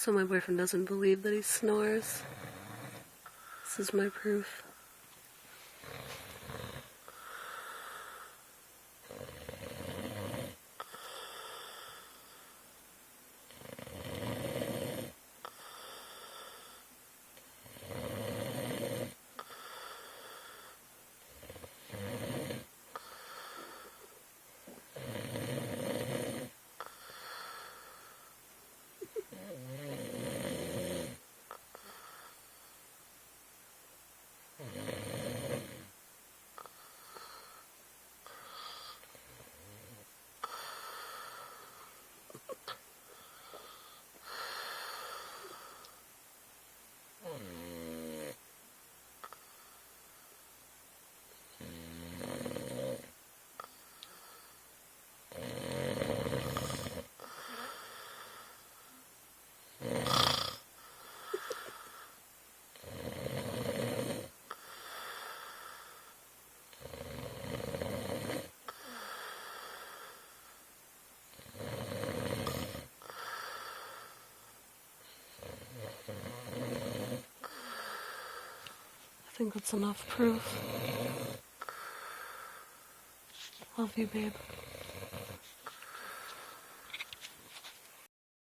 So my boyfriend doesn't believe that he snores. This is my proof. I think that's enough proof. Love you, babe.